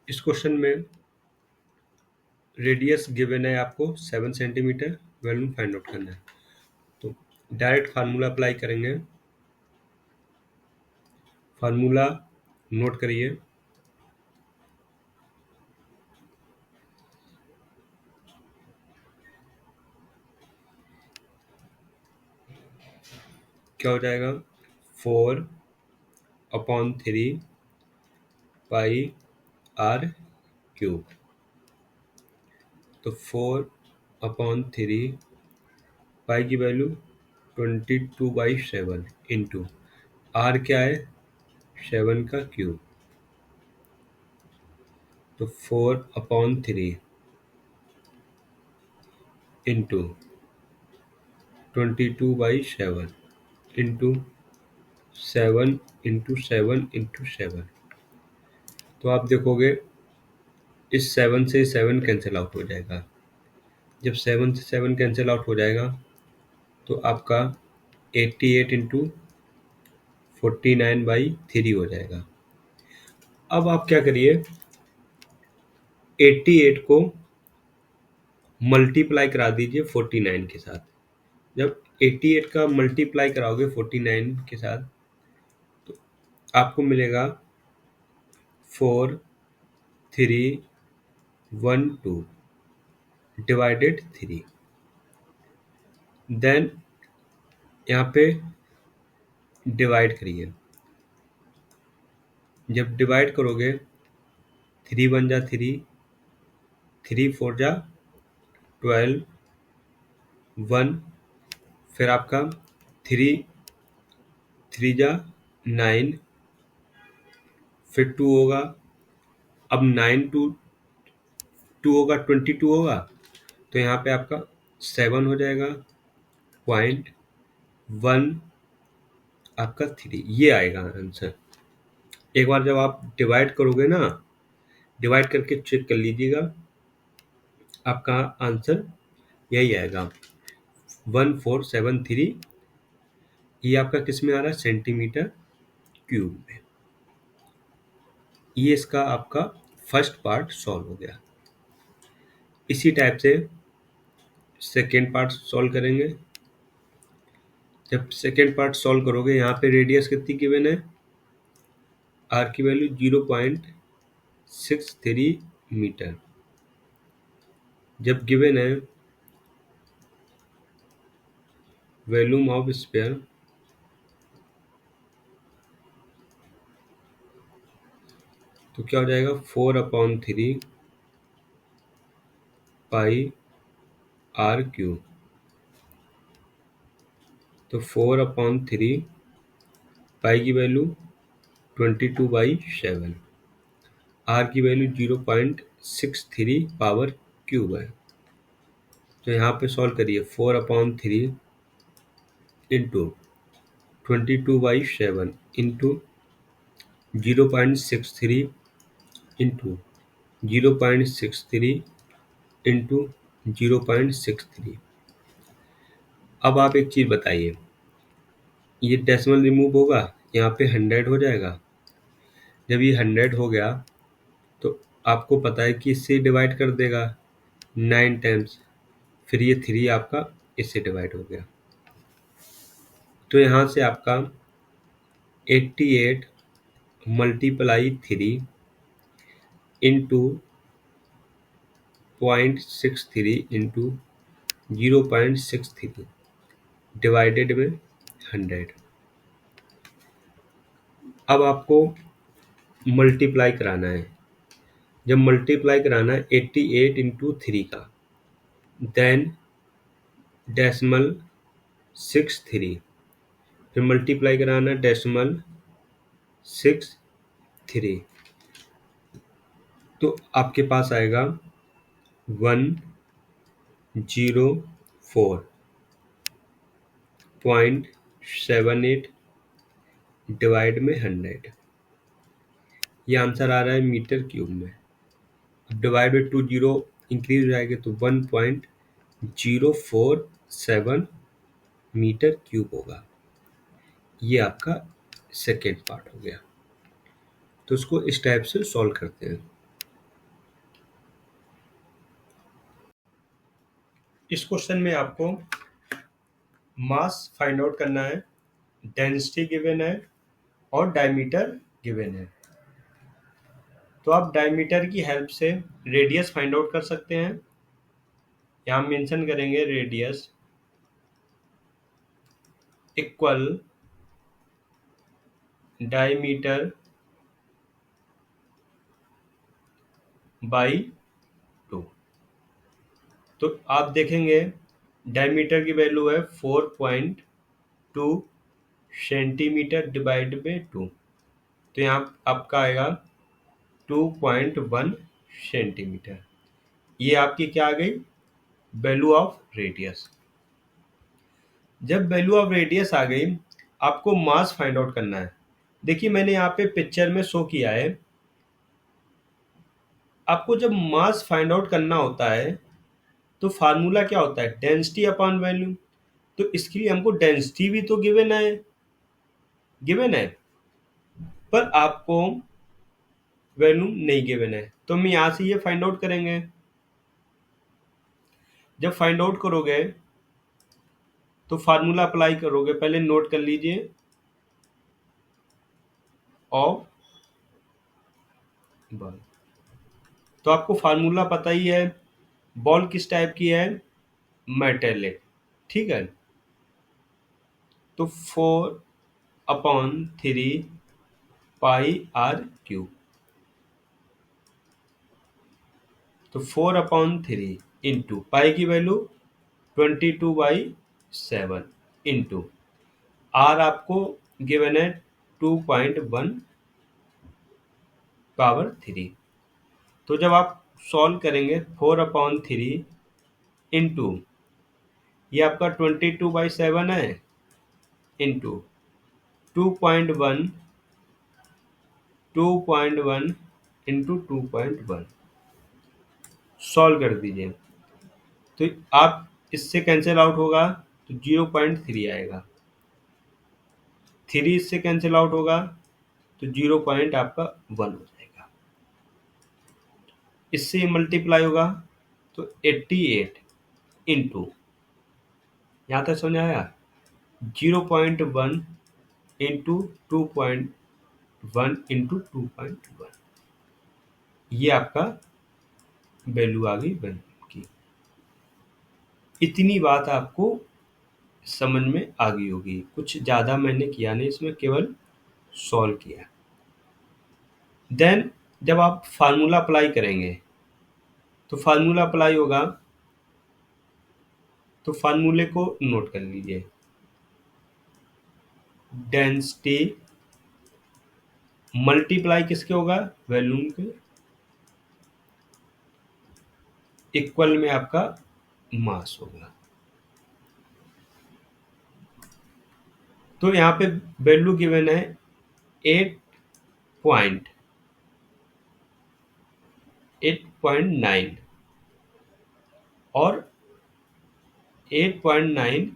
इस क्वेश्चन में radius given है आपको 7 सेंटीमीटर, वॉल्यूम फाइंड आउट करना है। तो डायरेक्ट फार्मूला अप्लाई करेंगे। फार्मूला नोट करिए। क्या हो जाएगा? 4/3 पाई आर क्यूब। तो 4/3 पाई की वैल्यू 22/7 इंटू आर क्या है? 7 का क्यूब। तो 4/3 इंटू 22/7 इंटू 7 इंटू 7 इंटू 7। तो आप देखोगे इस 7 से 7 कैंसिल आउट हो जाएगा। जब 7 से 7 कैंसिल आउट हो जाएगा तो आपका 88 इंटू 49/3 हो जाएगा। अब आप क्या करिए, 88 को मल्टीप्लाई करा दीजिए 49 के साथ। जब 88 का मल्टीप्लाई कराओगे 49 के साथ तो आपको मिलेगा 4312 डिवाइडेड 3। देन यहाँ पे डिवाइड करिए। जब डिवाइड करोगे 3 1 जा 3, 3 4 जा 12, 1, फिर आपका 3 3 जा 9, फिर 2 होगा। अब 9 टू 2 होगा 22 होगा, तो यहाँ पे आपका 7 हो जाएगा, 0.1 आपका 3। ये आएगा आंसर। एक बार जब आप डिवाइड करोगे ना, डिवाइड करके चेक कर लीजिएगा, आपका आंसर यही आएगा 1473। ये आपका किस में आ रहा है? सेंटीमीटर क्यूब में। ये इसका आपका फर्स्ट पार्ट सॉल्व हो गया। इसी टाइप से सेकेंड पार्ट सॉल्व करेंगे। जब सेकेंड पार्ट सॉल्व करोगे, यहाँ पे रेडियस कितनी गिवन है? आर की वैल्यू 0.63 मीटर। जब गिवन है वॉल्यूम ऑफ स्फीयर, तो क्या हो जाएगा? 4/3 पाई आर क्यूब। तो 4/3 पाई की वैल्यू 22/7, आर की वैल्यू 0.63 पावर क्यूब है। तो यहाँ पे सॉल्व करिए। 4/3 इंटू 22/7 इंटू 0.63 इंटू 0.63 इंटू 0.63। अब आप एक चीज़ बताइए, ये डेसिमल रिमूव होगा, यहाँ पे 100 हो जाएगा। जब ये 100 हो गया तो आपको पता है कि इससे डिवाइड कर देगा 9 टाइम्स, फिर ये 3 आपका इससे डिवाइड हो गया। तो यहाँ से आपका 88 मल्टीप्लाई 3 इंटू 0.63 इंटू 0.63 डिवाइडेड में 100। अब आपको मल्टीप्लाई कराना है। जब मल्टीप्लाई कराना है 88 इंटू 3 का, देन डेसिमल 63, फिर मल्टीप्लाई कराना डेसिमल 63, तो आपके पास आएगा 104.78 डिवाइड में 100। ये आंसर आ रहा है मीटर क्यूब में। अब डिवाइड में 2 जीरो इंक्रीज हो जाएगा तो 1.047 मीटर क्यूब होगा। ये आपका सेकेंड पार्ट हो गया। तो इसको इस टाइप से सॉल्व करते हैं। इस क्वेश्चन में आपको मास फाइंड आउट करना है, डेंसिटी गिवन है और डायमीटर गिवन है। तो आप डायमीटर की हेल्प से रेडियस फाइंड आउट कर सकते हैं। यहाँ मेंशन करेंगे रेडियस इक्वल डायमीटर बाई 2। तो आप देखेंगे डायमीटर की वैल्यू है 4.2 सेंटीमीटर डिवाइड बाई 2। तो यहाँ आपका आएगा 2.1 सेंटीमीटर। ये आपकी क्या आ गई, वैल्यू ऑफ रेडियस। जब वैल्यू ऑफ रेडियस आ गई, आपको मास फाइंड आउट करना है। देखिए मैंने यहाँ पे पिक्चर में शो किया है, आपको जब मास फाइंड आउट करना होता है तो फार्मूला क्या होता है, डेंसिटी अपॉन वैल्यू। तो इसके लिए हमको डेंसिटी भी तो गिवन है, पर आपको वैल्यू नहीं गिवन है। तो हम यहाँ से ये फाइंड आउट करेंगे। जब फाइंड आउट करोगे तो फार्मूला अप्लाई करोगे, पहले नोट कर लीजिए, ऑफ बॉल। तो आपको फार्मूला पता ही है, बॉल किस टाइप की है, मेटेलिक, ठीक है। तो 4/3 पाई आर क्यूब। तो 4/3 इंटू पाई की वैल्यू 22/7 इंटू आर आपको गिवन है 2.1 पावर 3। तो जब आप सॉल्व करेंगे 4/3 इंटू ये आपका 22/7 है इंटू 2.1 इंटू 2.1 सॉल्व कर दीजिए। तो आप इससे कैंसिल आउट होगा तो 0.3 आएगा, 3 इससे कैंसिल आउट होगा तो 0 पॉइंट आपका 1 हो जाएगा। इससे मल्टीप्लाई होगा तो 88 इंटू, यहाँ तक समझ आया, 0.1 इंटू 2.1 इंटू 2.1, ये आपका वैल्यू आ गई 1 की। इतनी बात आपको समझ में आ गई होगी, कुछ ज़्यादा मैंने किया नहीं, इसमें केवल सॉल्व किया। देन जब आप फार्मूला अप्लाई करेंगे तो फार्मूला अप्लाई होगा, तो फार्मूले को नोट कर लीजिए, डेंसिटी मल्टीप्लाई किसके होगा, वॉल्यूम के, इक्वल में आपका मास होगा। तो यहाँ पे वैल्यू गिवन है 8.9 और 8.9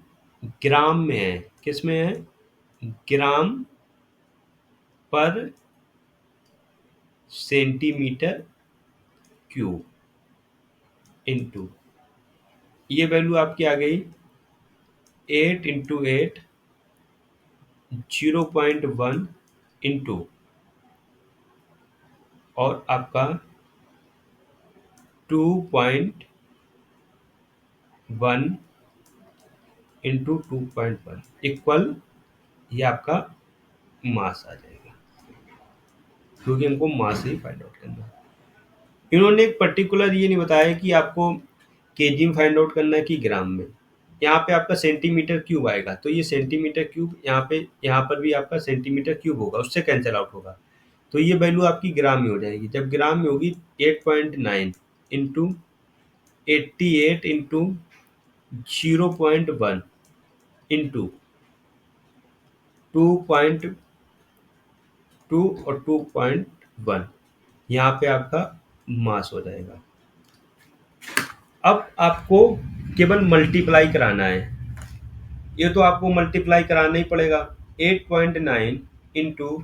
ग्राम में है, किस में है, ग्राम पर सेंटीमीटर क्यूब इंटू, ये वैल्यू आपकी आ गई 8 इंटू 8 0.1 इंटू और आपका 2.1 इंटू 2.1 इक्वल, ये आपका मास आ जाएगा, क्योंकि हमको मास ही फाइंड आउट करना है। इन्होंने एक पर्टिकुलर ये नहीं बताया कि आपको केजी में फाइंड आउट करना है कि ग्राम में। यहाँ पे आपका सेंटीमीटर क्यूब आएगा, तो ये सेंटीमीटर क्यूब यहाँ पर भी आपका सेंटीमीटर क्यूब होगा, उससे कैंसिल आउट होगा। तो ये वैल्यू आपकी ग्राम में हो जाएगी। जब ग्राम में होगी 8.9 इंटू 88 इंटू 0.1 इंटू 2.2 और 2.1, यहाँ पे आपका मास हो जाएगा। अब आपको केवल मल्टीप्लाई कराना है, ये तो आपको मल्टीप्लाई कराना ही पड़ेगा। 8.9 इंटू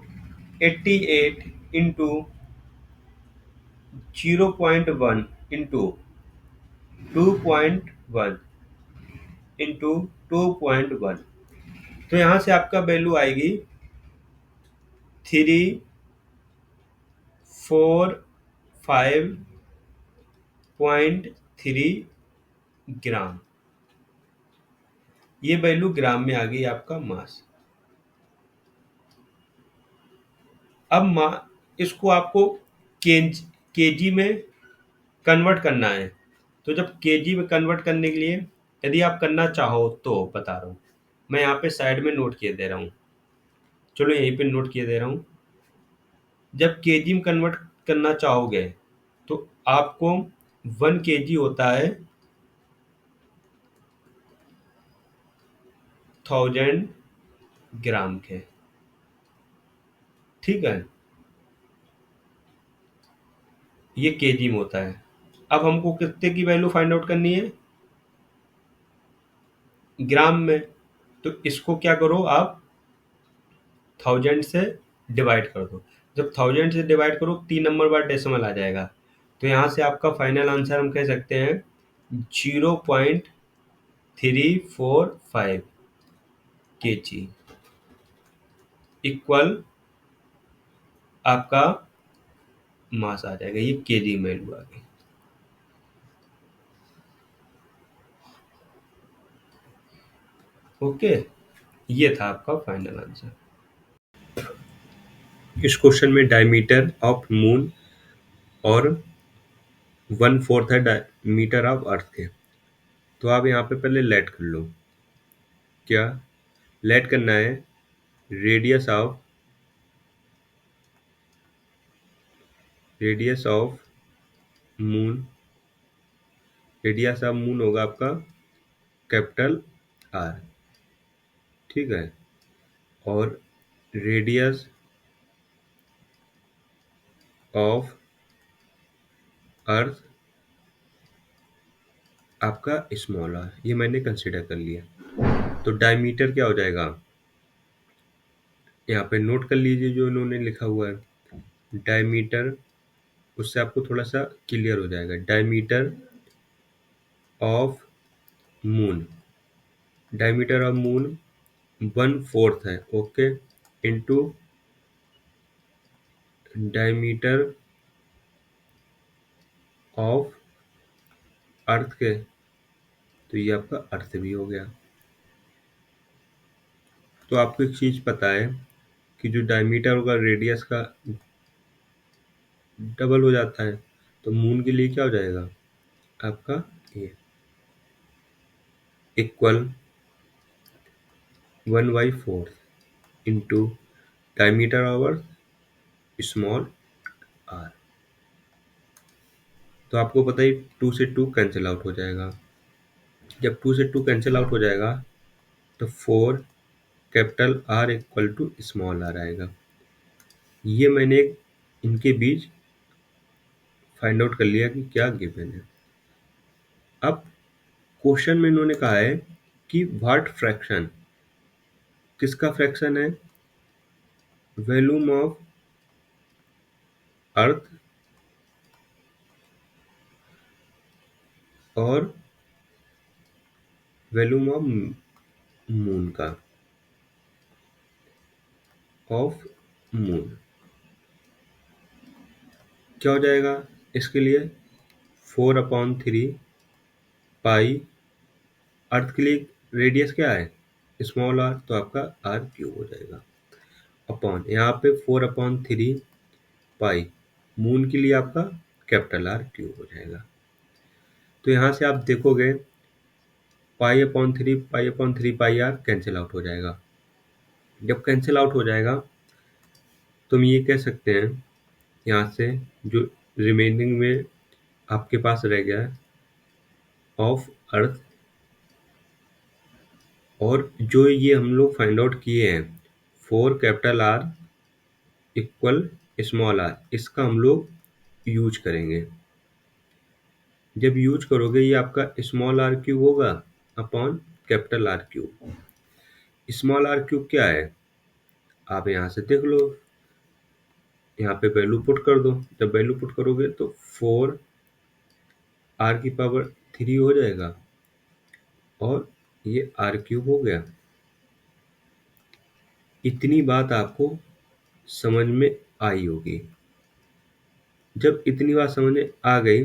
88 इंटू 0.1 इंटू 2.1 इंटू 2.1। तो यहाँ से आपका वैल्यू आएगी 345.3 ग्राम। ये वैल्यू ग्राम में आ गई आपका मास। अब इसको आपको केजी में कन्वर्ट करना है। तो जब केजी में कन्वर्ट करने के लिए यदि आप करना चाहो तो बता रहा हूँ, मैं यहाँ पे साइड में नोट किए दे रहा हूँ। चलो यहीं पे नोट किए दे रहा हूँ। जब केजी में कन्वर्ट करना चाहोगे तो आपको 1 kg होता है 1000 ग्राम के, ठीक है। ये केजी में होता है। अब हमको कितने की वैल्यू फाइंड आउट करनी है? ग्राम में। तो इसको क्या करो आप 1000 से डिवाइड कर दो। जब 1000 से डिवाइड करो 3 नंबर बाद डेसिमल आ जाएगा। तो यहाँ से आपका फाइनल आंसर हम कह सकते हैं 0.345 kg इक्वल आपका मास आ जाएगा। ये केजी में वैल्यू आ गई। ओके, ये था आपका फाइनल आंसर। इस क्वेश्चन में डायमीटर ऑफ मून और 1/4 है डायमीटर ऑफ अर्थ के। तो आप यहाँ पे पहले लेट कर लो। क्या लेट करना है? Radius of moon. Radius of moon होगा आपका कैपिटल आर, ठीक है। और रेडियस ऑफ अर्थ आपका स्मॉल आर, ये मैंने कंसिडर कर लिया। तो डायमीटर क्या हो जाएगा? यहाँ पे नोट कर लीजिए जो इन्होंने लिखा हुआ है डायमीटर, उससे आपको थोड़ा सा क्लियर हो जाएगा। Diameter of moon, diameter of moon 1/4 है, ओके, इनटू डायमीटर ऑफ अर्थ के। तो ये आपका अर्थ भी हो गया। तो आपको एक चीज पता है कि जो डायमीटर होगा रेडियस का डबल हो जाता है। तो मून के लिए क्या हो जाएगा आपका? ये equal 1/4 into diameter of earth small R. तो आपको पता ही 2 से 2 कैंसिल आउट हो जाएगा। जब 2 से 2 कैंसिल आउट हो जाएगा तो 4 capital R equal to small R आएगा। ये मैंने इनके बीच फाइंड आउट कर लिया कि क्या गिवन है। अब क्वेश्चन में इन्होंने कहा है कि व्हाट फ्रैक्शन, किसका फ्रैक्शन है? वॉल्यूम ऑफ अर्थ और वॉल्यूम ऑफ मून का, ऑफ मून क्या हो जाएगा इसके लिए? 4/3 पाई, अर्थ के लिए रेडियस क्या है? स्मॉल आर, तो आपका आर क्यूब हो जाएगा अपॉन यहाँ पे 4/3 पाई, मून के लिए आपका कैपिटल आर क्यूब हो जाएगा। तो यहाँ से आप देखोगे पाई/3 पाई आर कैंसिल आउट हो जाएगा। जब कैंसिल आउट हो जाएगा तो हम ये कह सकते हैं यहाँ से जो रिमेनिंग में आपके पास रह गया है ऑफ अर्थ, और जो ये हम लोग फाइंड आउट किए हैं 4 capital R equal small R, इसका हम लोग यूज करेंगे। जब यूज करोगे ये आपका स्मॉल आर क्यूब होगा upon capital R cube. Small R cube क्या है आप यहाँ से देख लो, यहाँ पे वैल्यू पुट कर दो। जब वैल्यू पुट करोगे तो 4 r की पावर 3 हो जाएगा और ये आर क्यूब हो गया। इतनी बात आपको समझ में आई होगी। जब इतनी बात समझ में आ गई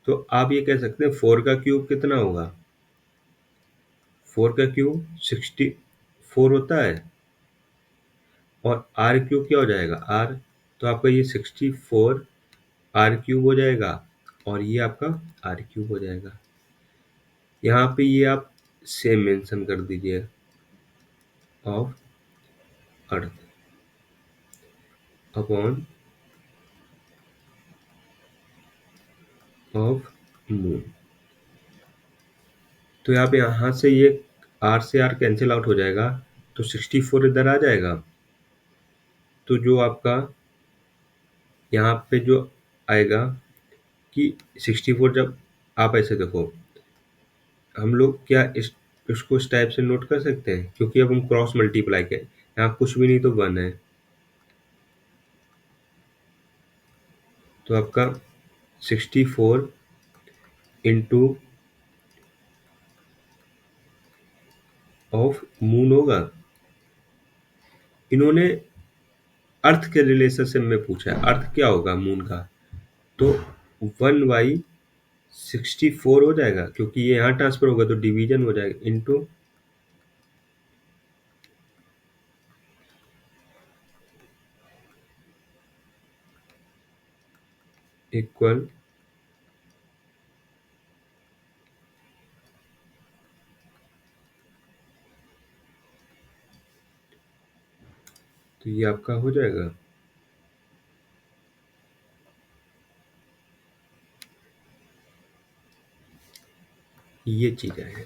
तो आप ये कह सकते हैं 4 का क्यूब कितना होगा। 4 का क्यूब 64 होता है और आर क्यूब क्या हो जाएगा आर, तो आपका ये 64 आर क्यूब हो जाएगा और ये आपका आर क्यूब हो जाएगा। यहाँ पे ये आप सेम मेंशन कर दीजिए of earth upon of moon. तो यहाँ पे यहाँ से ये आर से आर कैंसिल आउट हो जाएगा तो 64 इधर आ जाएगा। तो जो आपका यहाँ पे जो आएगा कि 64, जब आप ऐसे देखो, हम लोग क्या इसको इस टाइप से नोट कर सकते हैं क्योंकि अब हम क्रॉस मल्टीप्लाई करें, यहाँ कुछ भी नहीं तो 1 है। तो आपका 64 इंटू ऑफ मून होगा। इन्होंने अर्थ के रिलेशनशिप में पूछा है, अर्थ क्या होगा मून का, तो 1/64 हो जाएगा क्योंकि ये यहाँ ट्रांसफर होगा तो डिवीजन हो जाएगा इंटू इक्वल तो ये आपका हो जाएगा। ये चीजें हैं।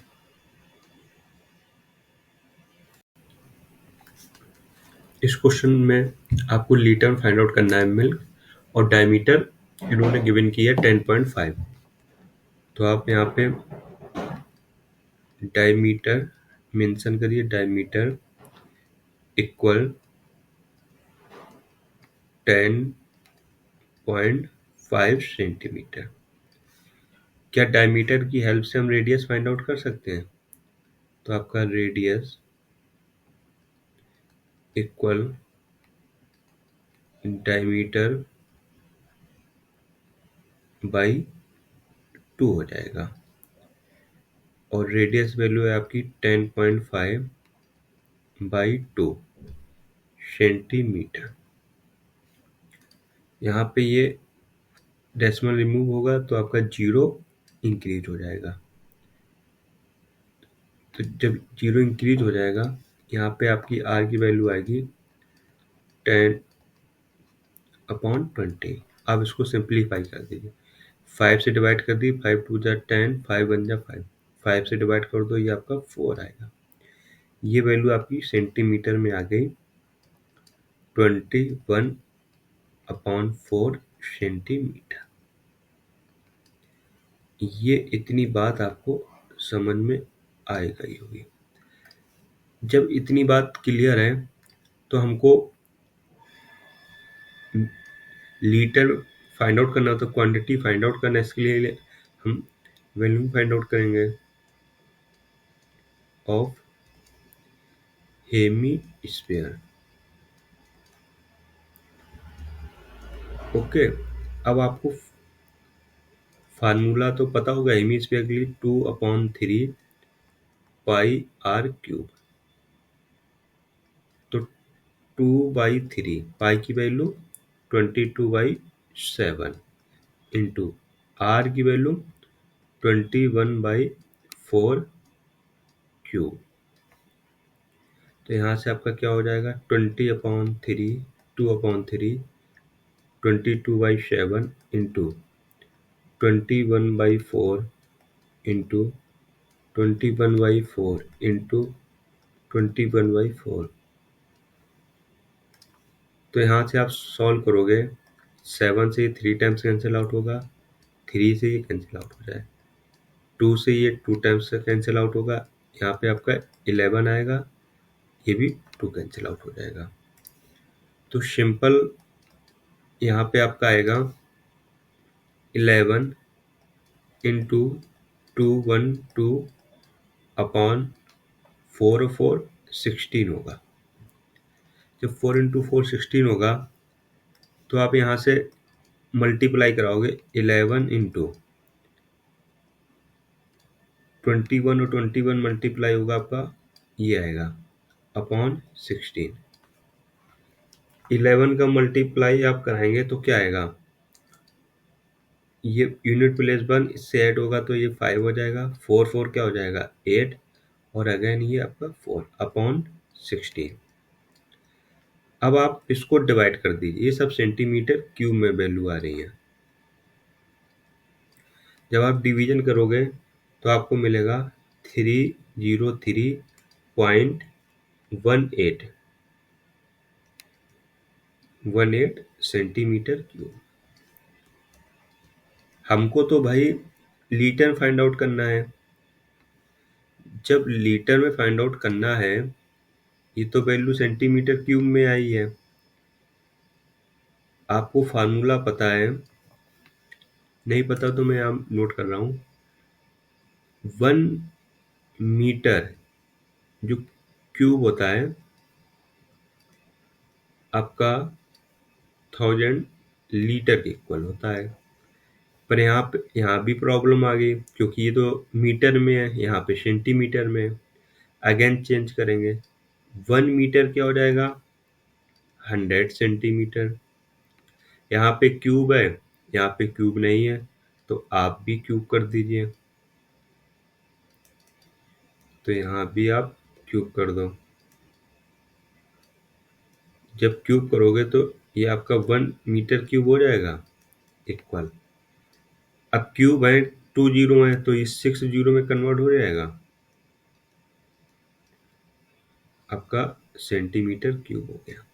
इस क्वेश्चन में आपको लीटर फाइंड आउट करना है मिल्क, और डायमीटर इन्होंने गिवन की है 10.5। तो आप यहाँ पे डायमीटर मेंशन करिए, डायमीटर इक्वल 10.5 सेंटीमीटर। क्या डायमीटर की हेल्प से हम रेडियस फाइंड आउट कर सकते हैं। तो आपका रेडियस इक्वल डायमीटर बाई 2 हो जाएगा और रेडियस वैल्यू है आपकी 10.5 बाई 2 सेंटीमीटर। यहाँ पे ये डेसिमल रिमूव होगा तो आपका जीरो इंक्रीज हो जाएगा। तो जब जीरो इंक्रीज हो जाएगा यहाँ पे आपकी आर की वैल्यू आएगी 10/20। आप इसको सिंप्लीफाई कर दीजिए, 5 से डिवाइड कर दी, 5 2 जा 10, 5 1 जा 5, 5 से डिवाइड कर दो ये आपका 4 आएगा। ये वैल्यू आपकी सेंटीमीटर में आ गई 21/4 सेंटीमीटर। ये इतनी बात आपको समझ में आ गई होगी। जब इतनी बात क्लियर है तो हमको लीटर फाइंड आउट करना, तो क्वांटिटी फाइंड आउट करना, इसके लिए हम वैल्यू फाइंड आउट करेंगे ऑफ हेमीस्फीयर। ओके, अब आपको फार्मूला तो पता होगा हेमीस्फीयर के लिए 2/3 पाई आर क्यूब। तो 2/3 पाई की वैल्यू 22/7 इंटू आर की वैल्यू 21/4 क्यूब। तो यहाँ से आपका क्या हो जाएगा 20/3 2/3 22/7 इंटू 21/4 इंटू 21/4 इंटू 21/4। तो यहाँ से आप सॉल्व करोगे, 7 से ये 3 टाइम्स कैंसिल आउट होगा, 3 से ये कैंसिल आउट हो जाए, 2 से ये 2 टाइम्स से कैंसिल आउट होगा, यहाँ पे आपका 11 आएगा, ये भी 2 कैंसिल आउट हो जाएगा। तो सिंपल यहाँ पे आपका आएगा 11 इंटू 212 अपॉन 4 और 4 16 होगा। जब 4 × 4 16 होगा तो आप यहाँ से मल्टीप्लाई कराओगे। 11 × 21 और 21 मल्टीप्लाई होगा आपका, ये आएगा अपॉन 16। 11 का मल्टीप्लाई आप कराएंगे तो क्या आएगा, ये यूनिट प्लेस 1 इससे ऐड होगा तो ये 5 हो जाएगा। 4 क्या हो जाएगा 8, और अगेन ये आपका 4 अपॉन 16। अब आप इसको डिवाइड कर दीजिए, ये सब सेंटीमीटर क्यूब में वैल्यू आ रही है। जब आप डिवीजन करोगे तो आपको मिलेगा 303.18 सेंटीमीटर क्यूब। हमको तो भाई लीटर फाइंड आउट करना है। जब लीटर में फाइंड आउट करना है, ये तो वैल्यू सेंटीमीटर क्यूब में आई है। आपको फार्मूला पता है, नहीं पता तो मैं यहाँ नोट कर रहा हूँ। 1 मीटर जो क्यूब होता है आपका 1000 लीटर के इक्वल होता है। पर यहाँ भी प्रॉब्लम आ गई, क्योंकि ये तो मीटर में है, यहाँ पे सेंटीमीटर में है। अगेन चेंज करेंगे। 1 मीटर क्या हो जाएगा 100 सेंटीमीटर। यहाँ पे क्यूब है, यहाँ पे क्यूब नहीं है, तो आप भी क्यूब कर दीजिए। तो यहाँ भी आप क्यूब कर दो। जब क्यूब करोगे तो ये आपका 1 मीटर क्यूब हो जाएगा इक्वल। अब क्यूब है 2 जीरो है तो ये 6 जीरो में कन्वर्ट हो जाएगा, आपका सेंटीमीटर क्यूब हो गया।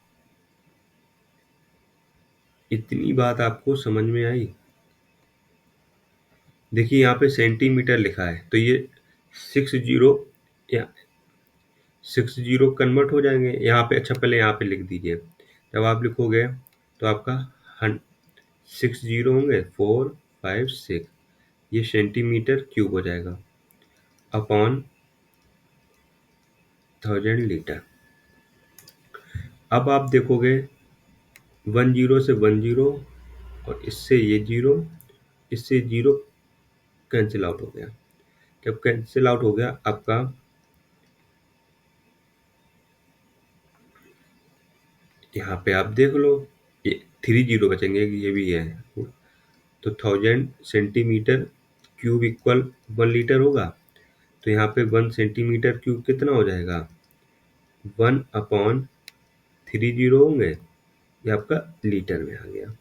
इतनी बात आपको समझ में आई। देखिए यहाँ पे सेंटीमीटर लिखा है तो ये 6 जीरो या 6 जीरो कन्वर्ट हो जाएंगे यहाँ पे। अच्छा पहले यहाँ पे लिख दीजिए। जब आप लिखोगे तो आपका 6 जीरो होंगे 4 5 6, ये सेंटीमीटर क्यूब हो जाएगा अपॉन 1000 लीटर। अब आप देखोगे 1 जीरो से 1 जीरो और इससे ये जीरो, इससे जीरो कैंसिल आउट हो गया। जब कैंसिल आउट हो गया आपका यहाँ पे आप देख लो, ये 3 जीरो बचेंगे, ये भी है। तो 1000 सेंटीमीटर क्यूब इक्वल 1 लीटर होगा। तो यहाँ पे 1 सेंटीमीटर क्यूब कितना हो जाएगा 1/3 जीरो होंगे, ये आपका लीटर में आ गया।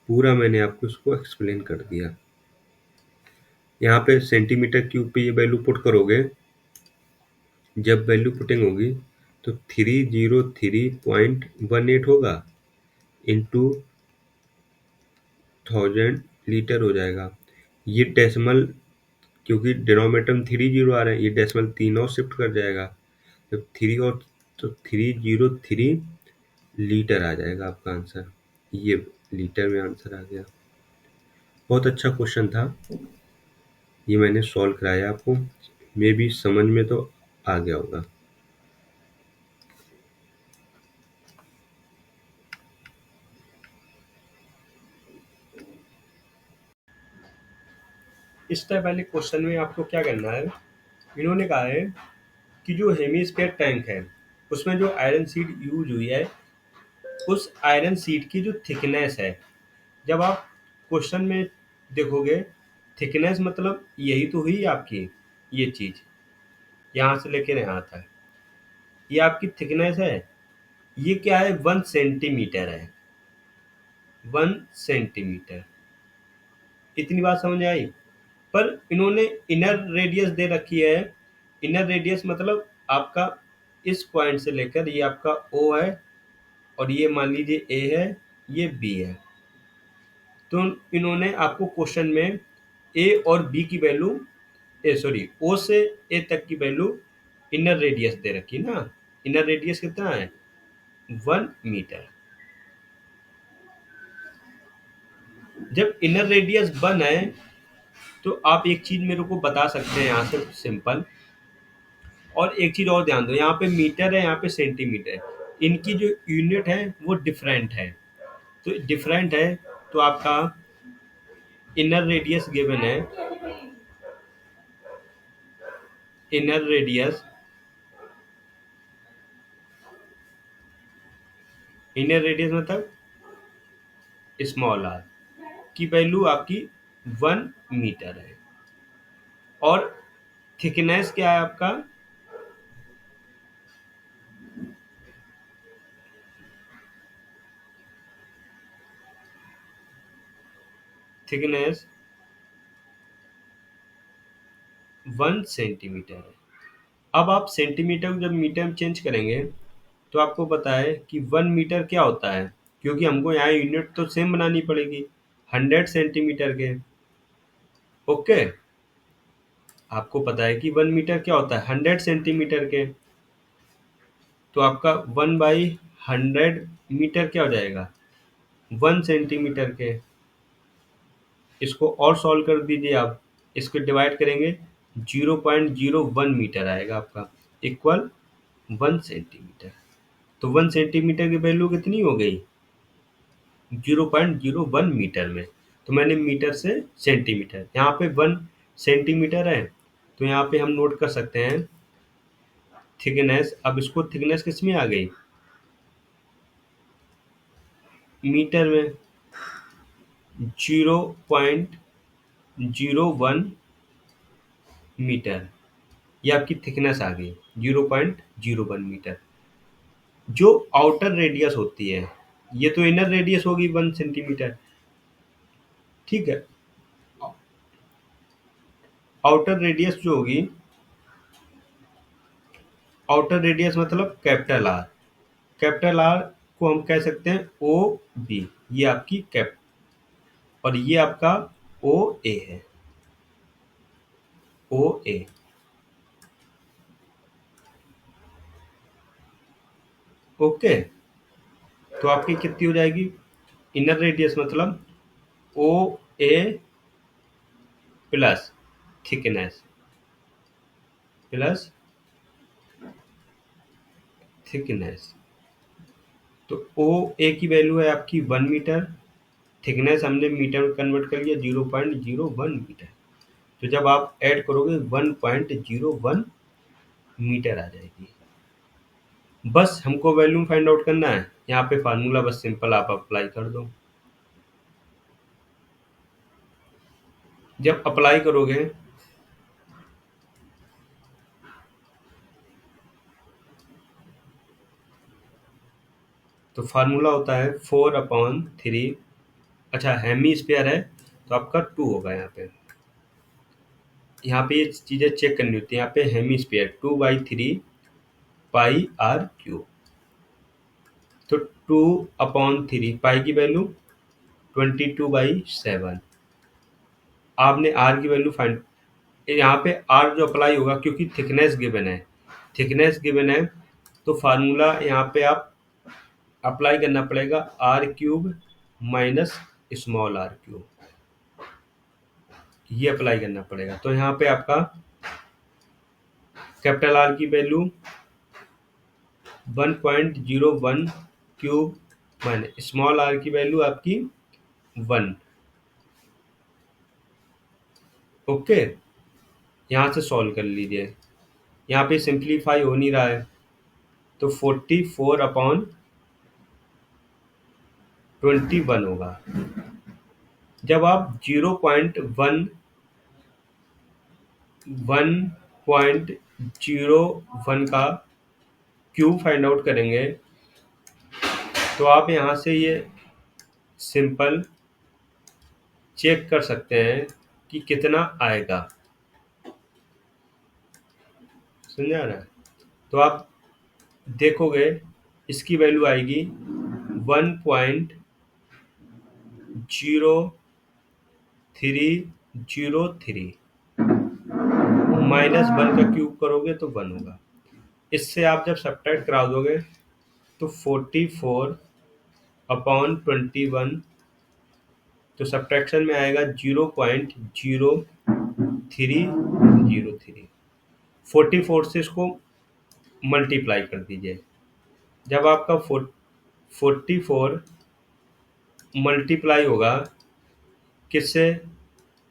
पूरा मैंने आपको इसको एक्सप्लेन कर दिया। यहाँ पे सेंटीमीटर क्यूब पे ये वैल्यू पुट करोगे, जब वैल्यू पुटिंग होगी तो 303.18 होगा इंटू 1000 लीटर हो जाएगा। ये डेसिमल, क्योंकि डिनोमिनेटर में 3 जीरो आ रहे हैं, ये डेसिमल 3 और शिफ्ट कर जाएगा। जब 3 और तो 303 लीटर आ जाएगा आपका आंसर। ये लीटर में आंसर आ गया। बहुत अच्छा क्वेश्चन था, ये मैंने सॉल्व कराया आपको, मे भी समझ में तो आ गया होगा। इस टाइप वाले क्वेश्चन में आपको क्या करना है, इन्होंने कहा है कि जो हेमीस्फीयर टैंक है उसमें जो आयरन सीड यूज हुई है, उस आयरन सीड की जो थिकनेस है, जब आप क्वेश्चन में देखोगे थिकनेस मतलब यही तो हुई आपकी, ये चीज यहाँ से लेकर यहाँ तक, ये आपकी थिकनेस है। ये क्या है 1 सेंटीमीटर है, 1 सेंटीमीटर। इतनी बात समझ आई। पर इन्होंने इनर रेडियस दे रखी है। इनर रेडियस मतलब आपका इस पॉइंट से लेकर ये आपका ओ है, और ये मान लीजिए ए है, ये बी है। तो इन्होंने आपको क्वेश्चन में ए और बी की वैल्यू, ओ से ए तक की वैल्यू इनर रेडियस दे रखी ना। इनर रेडियस कितना है 1 मीटर। जब इनर रेडियस 1 है तो आप एक चीज़ मेरे को बता सकते हैं यहाँ से सिंपल, और एक चीज़ और ध्यान दो, यहाँ पे मीटर है, यहाँ पे सेंटीमीटर है, इनकी जो यूनिट है वो डिफरेंट है। तो डिफरेंट है तो आपका इनर रेडियस गिवन है, इनर रेडियस, इनर रेडियस मतलब स्मॉल आर की वैल्यू आपकी 1 मीटर है, और थिकनेस क्या है आपका, थिकनेस 1 सेंटीमीटर है। अब आप सेंटीमीटर को जब मीटर में चेंज करेंगे तो आपको पता है कि 1 मीटर क्या होता है, क्योंकि हमको यहाँ यूनिट तो सेम बनानी पड़ेगी 100 सेंटीमीटर के। ओके, आपको पता है कि 1 मीटर क्या होता है 100 सेंटीमीटर के, तो आपका 1/100 मीटर क्या हो जाएगा 1 सेंटीमीटर के। इसको और सॉल्व कर दीजिए आप, इसको डिवाइड करेंगे 0.01 मीटर आएगा आपका, इक्वल 1 सेंटीमीटर। तो 1 सेंटीमीटर की वैल्यू कितनी हो गई 0.01 मीटर में। तो मैंने मीटर से सेंटीमीटर, यहाँ पे 1 सेंटीमीटर है, तो यहाँ पे हम नोट कर सकते हैं थिकनेस। अब इसको थिकनेस किस में आ गई मीटर में, 0.01 मीटर, ये आपकी थिकनेस आ गई 0.01 मीटर। जो आउटर रेडियस होती है, ये तो इनर रेडियस होगी 1 सेंटीमीटर, ठीक है। आउटर रेडियस जो होगी, आउटर रेडियस मतलब कैपिटल आर, कैपिटल आर को हम कह सकते हैं ओ बी, ये आपकी कैप, और ये आपका ओ ए है, ओ ए। ओके, तो आपकी कितनी हो जाएगी इनर रेडियस मतलब ओ ए प्लस थिकनेस, प्लस थिकनेस। तो ओ ए की वैल्यू है आपकी 1 मीटर, थिकनेस हमने मीटर में कन्वर्ट कर लिया 0.01 मीटर। तो जब आप ऐड करोगे 1.01 मीटर आ जाएगी। बस हमको वैल्यू फाइंड आउट करना है, यहाँ पे फार्मूला बस सिंपल आप अप्लाई कर दो। जब अप्लाई करोगे तो फार्मूला होता है 4/3, अच्छा हेमी स्क्वायर है तो आपका 2 होगा। यहाँ पे ये चीज़ें चेक करनी होती है, यहाँ पे हेमी स्क्वायर 2/3 पाई r क्यूब, तो 2/3 पाई की वैल्यू 22/7, आपने आर की वैल्यू फाइंड, यहाँ पे आर जो अप्लाई होगा क्योंकि थिकनेस गिवन है, थिकनेस गिवन है, तो फार्मूला यहाँ पे आप अप्लाई करना पड़ेगा r³ माइनस स्मॉल r³, ये अप्लाई करना पड़ेगा। तो यहाँ पे आपका कैपिटल आर की वैल्यू 1.01³ माइनस स्मॉल आर की वैल्यू आपकी 1। ओके, यहाँ से सॉल्व कर लीजिए, यहाँ पे सिंप्लीफाई हो नहीं रहा है, तो 44/21 होगा। जब आप 1.01 का क्यूब फाइंड आउट करेंगे तो आप यहाँ से ये सिंपल चेक कर सकते हैं कि कितना आएगा, समझा रहा है। तो आप देखोगे इसकी वैल्यू आएगी 1.0303, -1 का क्यूब करोगे तो 1 होगा। इससे आप जब सब्ट्रैक्ट करा दोगे तो 44/21, तो सब्ट्रैक्शन में आएगा 0.0 303। 44 से इसको मल्टीप्लाई कर दीजिए। जब आपका 44 मल्टीप्लाई होगा किससे,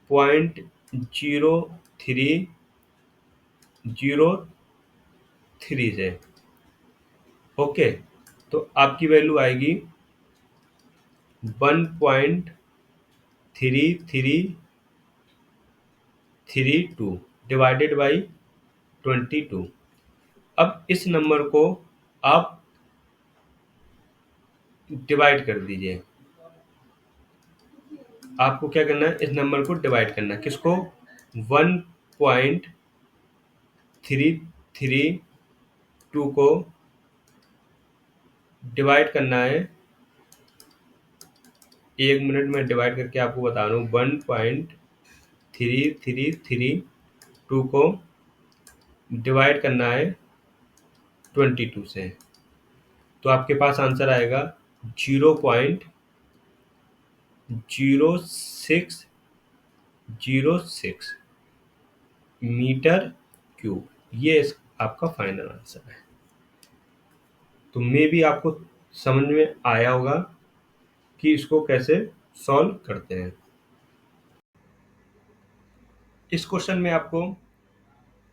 0.0303 से, ओके, तो आपकी वैल्यू आएगी 1.3332 डिवाइडेड बाई 22। अब इस नंबर को आप डिवाइड कर दीजिए। आपको क्या करना है, इस नंबर को डिवाइड करना है। किसको, 1.332 को डिवाइड करना है। 1 मिनट में डिवाइड करके आपको बता रहा हूँ। 1.3332 को डिवाइड करना है 22 से, तो आपके पास आंसर आएगा 0.0606 मीटर क्यूब। ये आपका फाइनल आंसर है। तो मे भी आपको समझ में आया होगा कि इसको कैसे सॉल्व करते हैं। इस क्वेश्चन में आपको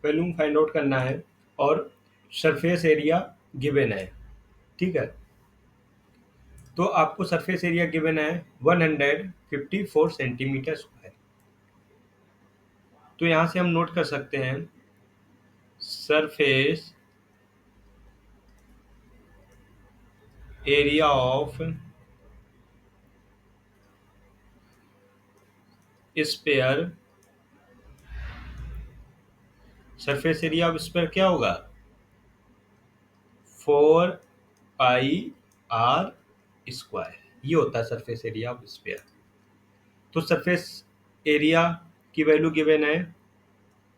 वॉल्यूम फाइंड आउट करना है और सरफेस एरिया गिवन है, ठीक है। तो आपको सरफेस एरिया गिवन है 154 सेंटीमीटर स्क्वायर। तो यहां से हम नोट कर सकते हैं surface area of sphere, surface area of sphere क्या होगा, 4πr स्क्वायर। ये होता है सरफेस एरिया ऑफ स्फीयर। तो सरफेस एरिया की वैल्यू गिवन है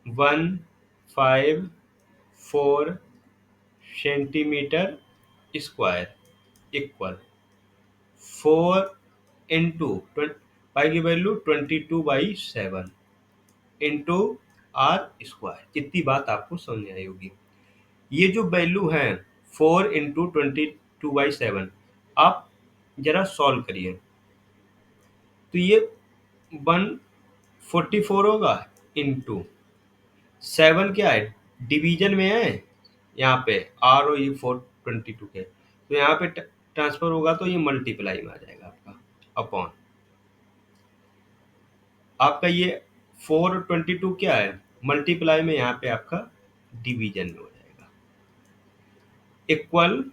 154 centimetre square equal 4 into pi की वैल्यू 22/7 इंटू आर स्क्वायर। इतनी बात आपको समझ आई होगी। ये जो वैल्यू है 4 इंटू 22/7, आप जरा सॉल्व करिए तो ये 144 होगा इंटू 7 क्या है, डिवीजन में है यहाँ पे आर और ये 422 के, तो यहाँ पे ट्रांसफर होगा तो ये मल्टीप्लाई में आ जाएगा आपका अपॉन आपका ये 422 क्या है, मल्टीप्लाई में यहाँ पे आपका डिवीजन में हो जाएगा equal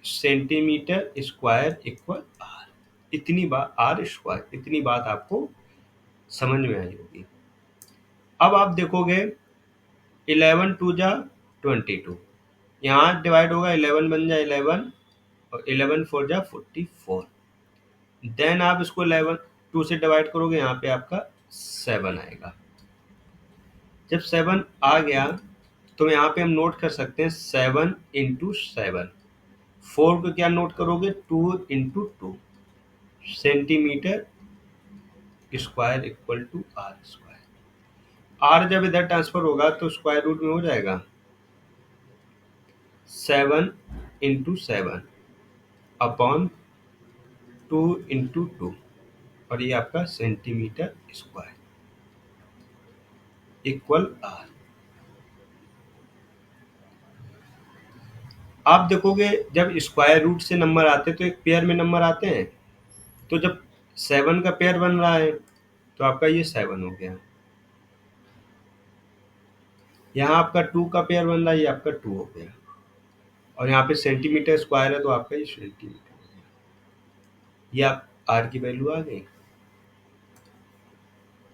centimetre square equal R. इतनी बात आर स्क्वायर, इतनी बात आपको समझ में आई होगी। अब आप देखोगे 11 2 जा 22, यहाँ डिवाइड होगा 11 बन जाए 11 और 11 4 जा 44। देन आप इसको 11 2 से डिवाइड करोगे, यहाँ पे आपका 7 आएगा। जब 7 आ गया तो यहाँ पे हम नोट कर सकते हैं 7 इंटू 7। 4 को क्या नोट करोगे, 2 into 2 centimetre square equal to R square. R जब इधर ट्रांसफर होगा तो स्क्वायर रूट में हो जाएगा 7 इंटू 7 अपॉन 2 इंटू 2 और ये आपका सेंटीमीटर स्क्वायर इक्वल आर। आप देखोगे जब स्क्वायर रूट से नंबर आते तो एक पेयर में नंबर आते हैं, तो जब 7 का पेयर बन रहा है तो आपका ये 7 हो गया। यहाँ आपका 2 का पेयर बन रहा है, ये आपका 2 हो गया। और यहाँ पे सेंटीमीटर स्क्वायर है तो आपका ये सेंटीमीटर हो गया। ये आप आर की वैल्यू आ गई।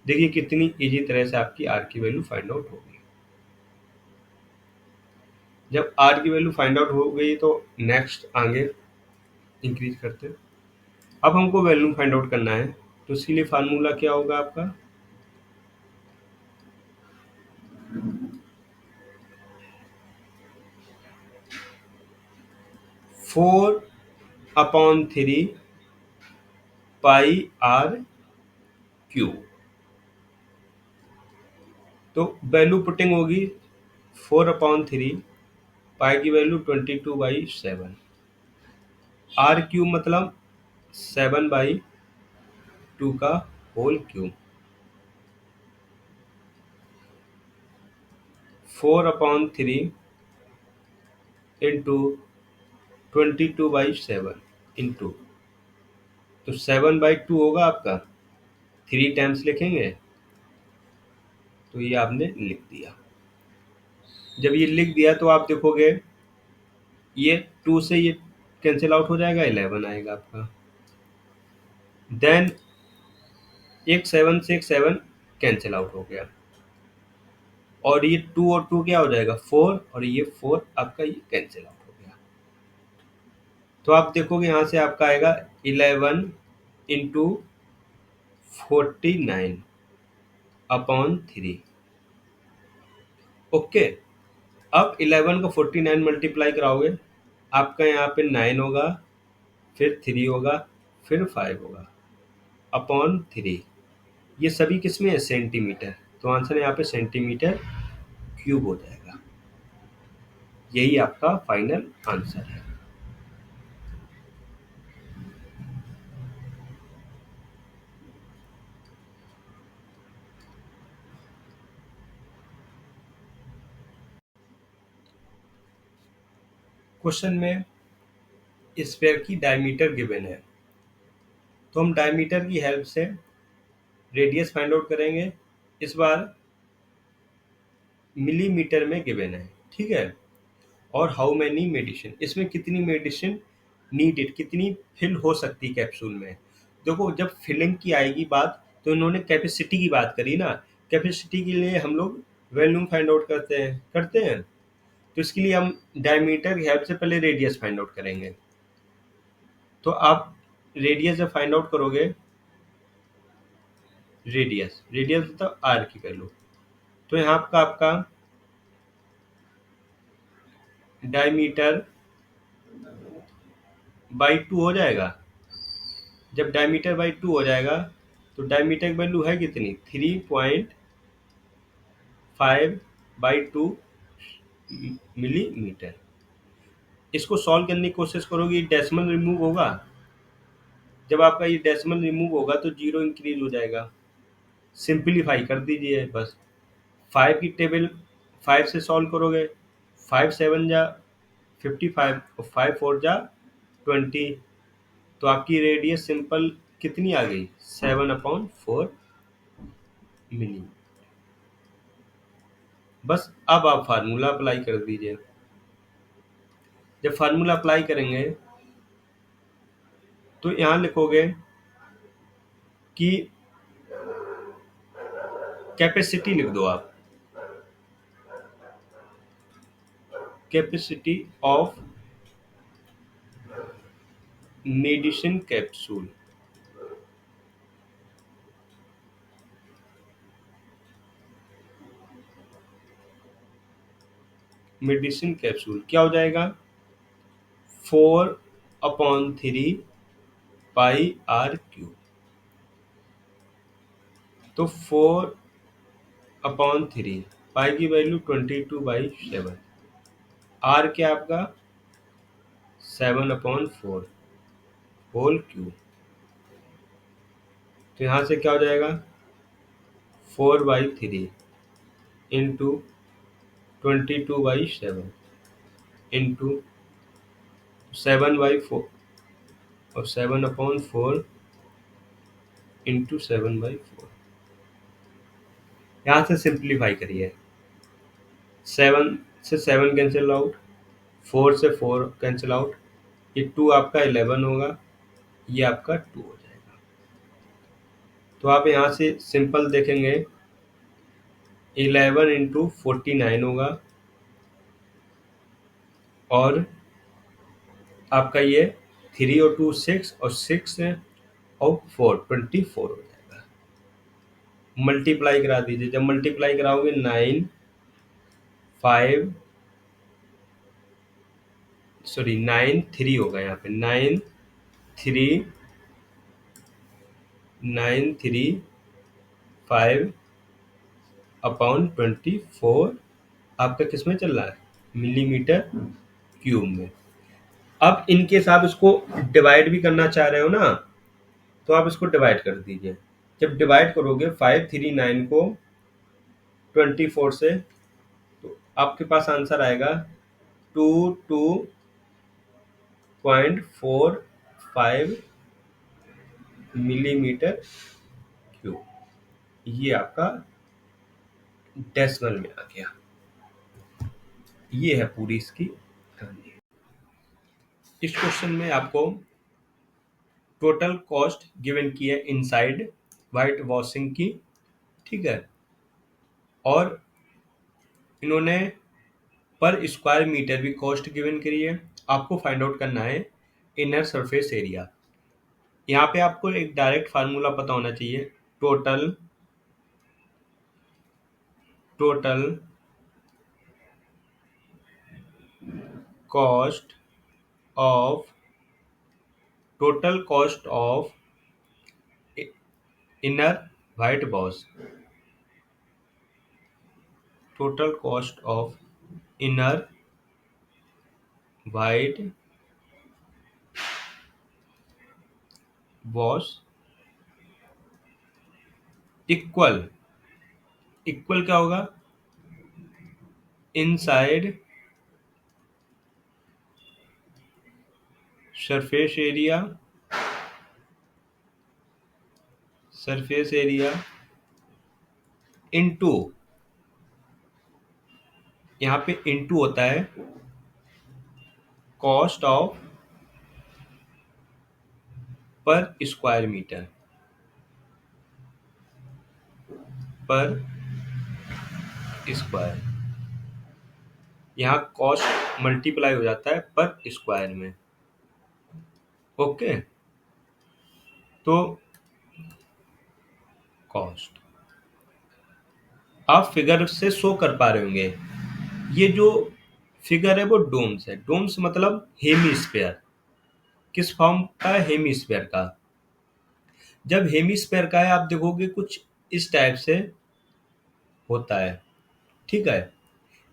देखिए कितनी इजी तरह से आपकी आर की वैल्यू फाइंड आउट हो गई। जब आर की वैल्यू फाइंड आउट हो गई तो नेक्स्ट आगे इंक्रीज करते हैं। अब हमको वैल्यू फाइंड आउट करना है, तो इसके लिए फार्मूला क्या होगा आपका, four upon 3 pi R cube. तो वैल्यू पुटिंग होगी 4/3, पाई की वैल्यू 22/7, आर क्यूब मतलब 7/2 का होल क्यूब, 4/3 इंटू 22/7 इंटू, तो 7/2 होगा आपका, 3 टाइम्स लिखेंगे तो ये आपने लिख दिया। जब ये लिख दिया तो आप देखोगे ये 2 से ये कैंसिल आउट हो जाएगा, 11 आएगा आपका। देन एक 7 से एक 7 कैंसिल आउट हो गया, और ये 2 और 2 क्या हो जाएगा 4, और ये 4 आपका ये कैंसिल आउट हो गया। तो आप देखोगे यहाँ से आपका आएगा 11 इंटू 49/3। ओके, अब 11 को 49 मल्टीप्लाई कराओगे, आपका यहाँ पे 9 होगा, फिर 3 होगा, फिर 5 होगा अपॉन 3। ये सभी किसमें है सेंटीमीटर, तो आंसर यहाँ पे सेंटीमीटर क्यूब हो जाएगा। यही आपका फाइनल आंसर है। क्वेश्चन में स्फीयर की डायमीटर गिवन है, तो हम डायमीटर की हेल्प से रेडियस फाइंड आउट करेंगे। इस बार मिलीमीटर में गिवन है, ठीक है। और हाउ मैनी मेडिसिन, इसमें कितनी मेडिसिन नीडेड, कितनी फिल हो सकती कैप्सूल में। देखो जब फिलिंग की आएगी बात तो इन्होंने कैपेसिटी की बात करी ना, कैपेसिटी के लिए हम लोग वॉल्यूम फाइंड आउट करते हैं। तो इसके लिए हम डायमीटर की हेल्प से पहले रेडियस फाइंड आउट करेंगे। तो आप रेडियस जब फाइंड आउट करोगे, रेडियस मतलब आर की वैल्यू, तो यहाँ का आपका डायमीटर बाई 2 हो जाएगा। जब डायमीटर बाई 2 हो जाएगा तो डायमीटर की वैल्यू है कितनी 3.5/2 मिलीमीटर। इसको सॉल्व करने की कोशिश करोगे, डेसिमल रिमूव होगा। जब आपका ये डेसिमल रिमूव होगा तो जीरो इंक्रीज हो जाएगा। सिंपलीफाई कर दीजिए बस, 5 की टेबल 5 से सॉल्व करोगे, 5 7 जा 55 और 5 4 जा 20, तो आपकी रेडियस सिंपल कितनी आ गई 7/4 मिली। बस अब आप फार्मूला अप्लाई कर दीजिए। जब फार्मूला अप्लाई करेंगे तो यहाँ लिखोगे कि कैपेसिटी लिख दो आप, capacity of medicine capsule. Medicine capsule क्या हो जाएगा 4/3 पाई आर क्यूब। तो 4/3 पाई की वैल्यू 22/7, आर क्या आपका 7/4 होल क्यूब। तो यहाँ से क्या हो जाएगा 4/3 इंटू 22/7 इंटू 7/4 और 7/4 इंटू 7/4। यहाँ से सिंप्लीफाई करिए, 7 से 7 कैंसिल आउट, 4 से 4 कैंसिल आउट, ये 2 आपका 11 होगा, ये आपका 2 हो जाएगा। तो आप यहाँ से सिंपल देखेंगे 11 इंटू 49 होगा, और आपका ये 3 और 2 6 और 6 और 4 24 हो जाएगा। मल्टीप्लाई करा दीजिए, जब मल्टीप्लाई कराओगे 9 5 9 3 होगा, यहाँ पे 9 3 5 अपॉन 24 आपका किस में चल रहा है, मिलीमीटर क्यूब में। अब इनकेस आप इसको डिवाइड भी करना चाह रहे हो ना, तो आप इसको डिवाइड कर दीजिए। जब डिवाइड करोगे 539 को 24 से, तो आपके पास आंसर आएगा 22.45 मिलीमीटर क्यूब। ये आपका डेसिमल में आ गया। ये है पूरी इसकी कहानी। इस क्वेश्चन में आपको टोटल कॉस्ट गिवन की है इनसाइड वाइट वॉशिंग की, ठीक है, और इन्होंने पर स्क्वायर मीटर भी कॉस्ट गिवन करी है। आपको फाइंड आउट करना है इनर सरफेस एरिया। यहाँ पे आपको एक डायरेक्ट फार्मूला पता होना चाहिए, total cost of inner white wash, total cost of inner white wash equal क्या होगा, इनसाइड सरफेस एरिया इनटू, यहाँ पे इनटू होता है कॉस्ट ऑफ पर स्क्वायर मीटर, पर स्क्वायर। यहाँ कॉस्ट मल्टीप्लाई हो जाता है पर स्क्वायर में। ओके, तो कॉस्ट आप फिगर से शो कर पा रहे होंगे। ये जो फिगर है वो डोम्स है। डोम्स मतलब हेमीस्फेयर। किस फॉर्म का है, हेमीस्फेयर का। जब हेमीस्फेयर का है आप देखोगे कुछ इस टाइप से होता है, ठीक है।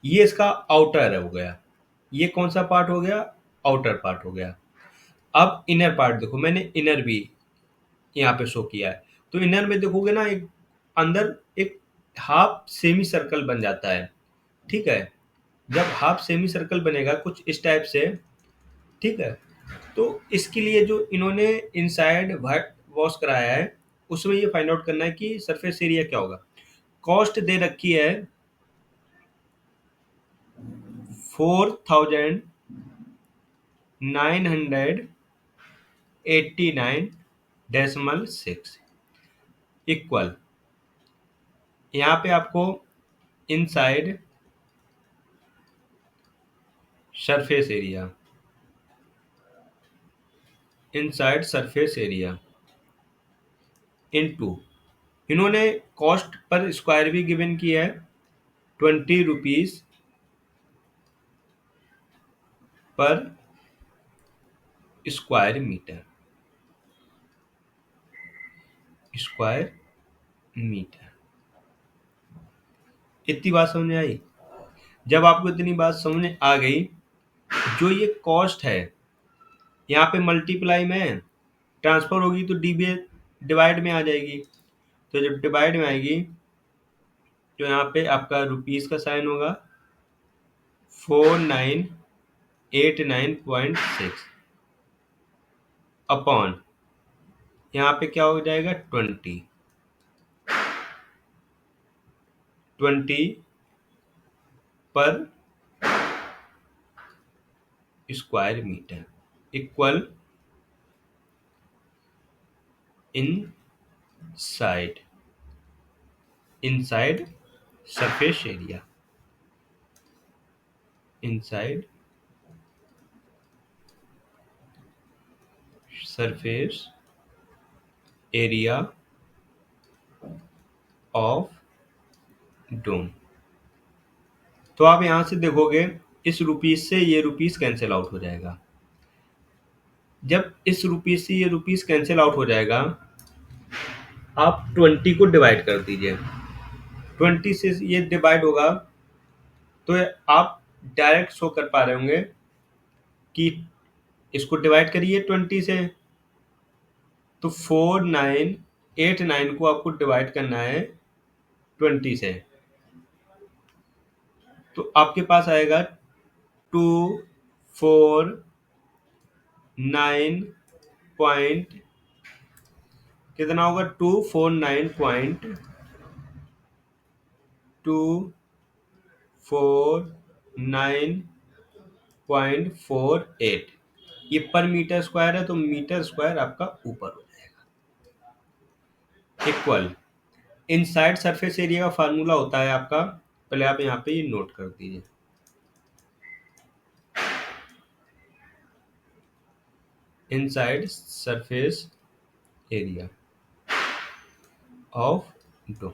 ये इसका आउटर हो गया, ये कौन सा पार्ट हो गया, आउटर पार्ट हो गया। अब इनर पार्ट देखो, मैंने इनर भी यहाँ पे शो किया है। तो इनर में देखोगे ना, एक अंदर एक हाफ सेमी सर्कल बन जाता है, ठीक है। जब हाफ सेमी सर्कल बनेगा कुछ इस टाइप से, ठीक है, तो इसके लिए जो इन्होंने इनसाइड वाइट वॉश कराया है उसमें ये फाइंड आउट करना है कि सरफेस एरिया क्या होगा। कॉस्ट दे रखी है 4989.6 इक्वल, यहाँ पे आपको इनसाइड सरफेस एरिया इनटू, इन्होंने कॉस्ट पर स्क्वायर भी गिवन किया है 20 रुपीज पर स्क्वायर मीटर। इतनी बात समझ में आई। जब आपको इतनी बात समझ में आ गई, जो ये कॉस्ट है यहाँ पे मल्टीप्लाई में ट्रांसफर होगी तो डिवाइड में आ जाएगी। तो जब डिवाइड में आएगी तो यहाँ पे आपका रुपीस का साइन होगा 4989.6 अपॉन, यहाँ पे क्या हो जाएगा 20 पर square metre equal inside surface area, inside surface area of dome. तो आप यहां से देखोगे इस रुपीस से ये रुपीस कैंसिल आउट हो जाएगा। जब इस रुपीस से ये रुपीस कैंसिल आउट हो जाएगा, आप 20 को डिवाइड कर दीजिए। 20 से ये डिवाइड होगा तो आप डायरेक्ट शो कर पा रहे होंगे कि इसको डिवाइड करिए 20 से, तो 4989 को आपको डिवाइड करना है 20 से, तो आपके पास आएगा 249 पॉइंट कितना होगा, 249.48। ये पर मीटर स्क्वायर है तो मीटर स्क्वायर आपका ऊपर हो जाएगा। इक्वल इनसाइड सरफेस एरिया का फार्मूला होता है आपका, पहले आप यहाँ पे ये नोट कर दीजिए। Inside surface area of dome.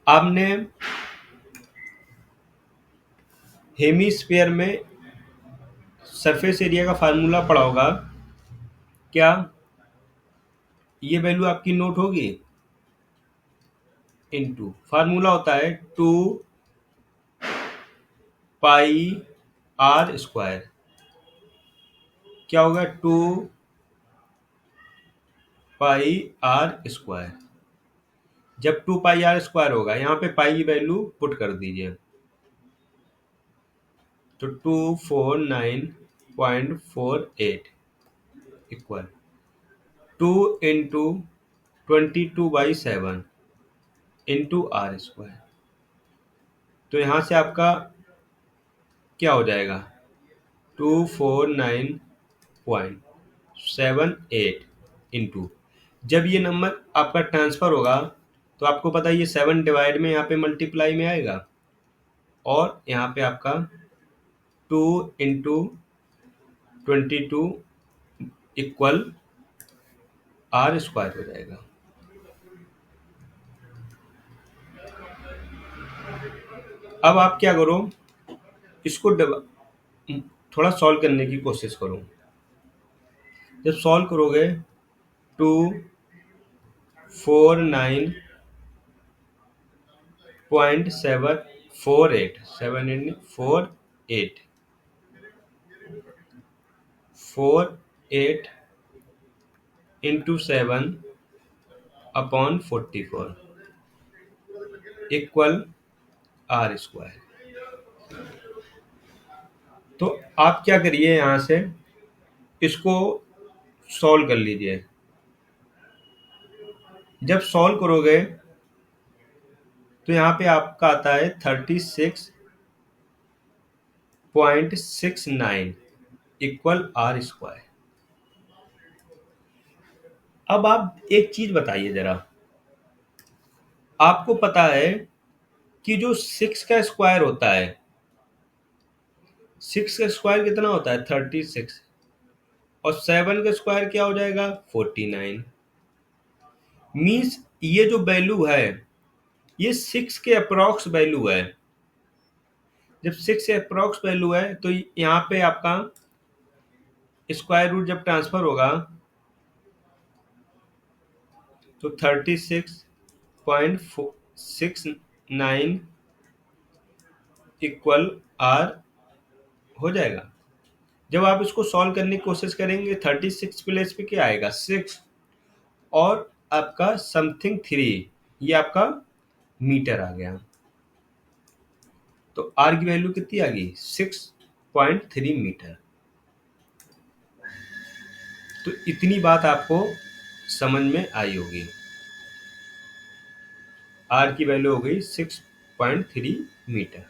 आपने हेमीस्फीयर में सरफेस एरिया का फार्मूला पढ़ा होगा, क्या ये वैल्यू आपकी नोट होगी? इनटू फार्मूला होता है 2πr²। क्या होगा? 2πr²। जब 2πr² होगा, यहाँ पे पाई वैल्यू पुट कर दीजिए, तो 249.48 इक्वल 2 × 22/7 इंटू r²। तो यहाँ से आपका क्या हो जाएगा? 249.78 इंटू, जब ये नंबर आपका ट्रांसफर होगा तो आपको पता है ये 7 डिवाइड में यहाँ पे मल्टीप्लाई में आएगा, और यहाँ पे आपका 2 × 22 इक्वल r² हो जाएगा। अब आप क्या करो, इसको थोड़ा सॉल्व करने की कोशिश करो। जब सॉल्व करोगे 249.48 इंटू 7/44 इक्वल r²। तो आप क्या करिए, यहां से इसको सॉल्व कर लीजिए। जब सॉल्व करोगे तो यहाँ पे आपका आता है 36.69 इक्वल r²। अब आप एक चीज बताइए जरा, आपको पता है कि जो 6 का स्क्वायर होता है, 6 का स्क्वायर कितना होता है? 36, और 7 का स्क्वायर क्या हो जाएगा? 49। मीन्स ये जो वैल्यू है ये 6 के अप्रॉक्स वैल्यू है। जब 6 से अप्रॉक्स वैल्यू है तो यहाँ पे आपका स्क्वायर रूट जब ट्रांसफर होगा तो 36.69 इक्वल r हो जाएगा। जब आप इसको सॉल्व करने की कोशिश करेंगे 36 प्लेस पे क्या आएगा? 6 और आपका समथिंग 3, ये आपका मीटर आ गया। तो r की वैल्यू कितनी आ गई? 6.3 मीटर। तो इतनी बात आपको समझ में आई होगी। r की वैल्यू हो गई 6.3 मीटर।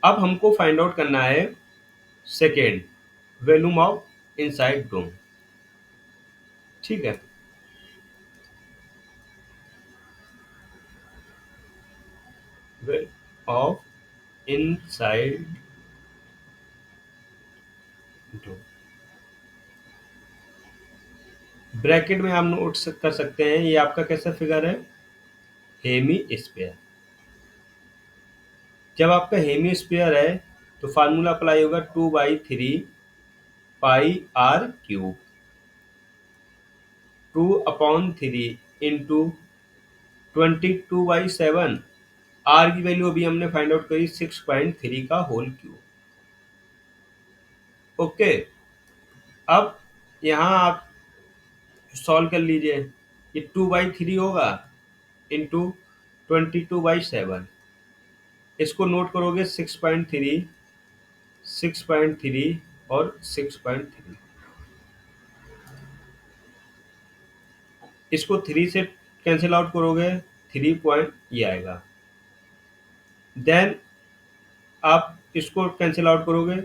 अब हमको फाइंड आउट करना है सेकेंड वॉल्यूम ऑफ इनसाइड डोम। ठीक है, ऑफ इनसाइड डोम। ब्रैकेट में आप नोट कर सकते हैं, ये आपका कैसा फिगर है? Hemisphere. जब आपका हेमी स्फीयर है तो फार्मूला अप्लाई होगा 2/3πr³। 2/3 इंटू 22/7। आर की वैल्यू अभी हमने फाइंड आउट करी 6.3 का होल क्यूब। ओके, अब यहाँ आप सॉल्व कर लीजिए। ये 2/3 होगा इंटू 22/7। इसको नोट करोगे 6.3, 6.3 और 6.3। इसको 3 से कैंसिल आउट करोगे 3 पॉइंट ये आएगा। देन आप इसको कैंसिल आउट करोगे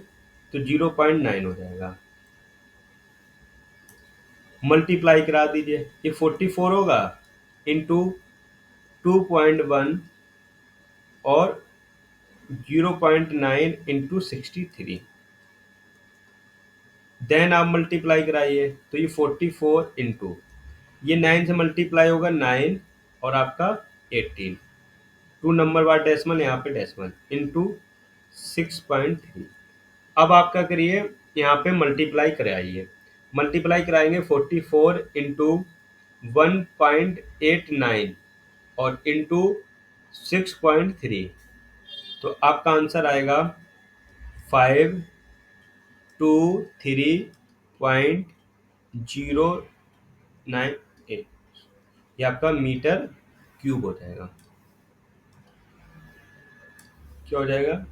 तो 0.9 हो जाएगा। मल्टीप्लाई करा दीजिए, ये 44 होगा इंटू 2.1 और 0.9 इंटू 63। देन आप मल्टीप्लाई कराइए तो ये 44 इंटू ये 9 से मल्टीप्लाई होगा 9 और आपका 18, 2 नंबर बाद डेसिमल, यहाँ पे डेसिमल, इंटू 6.3। अब आप क्या करिए, यहाँ पे मल्टीप्लाई कराइए। मल्टीप्लाई कराएंगे 44 इंटू 1.89 और इंटू 6.3, तो आपका आंसर आएगा 5223.098। ये आपका मीटर क्यूब हो जाएगा। क्या हो जाएगा?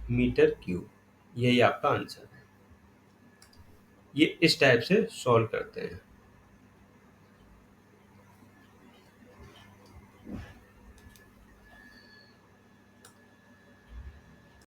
Metre cube. यही आपका आंसर है। ये इस टाइप से सॉल्व करते हैं।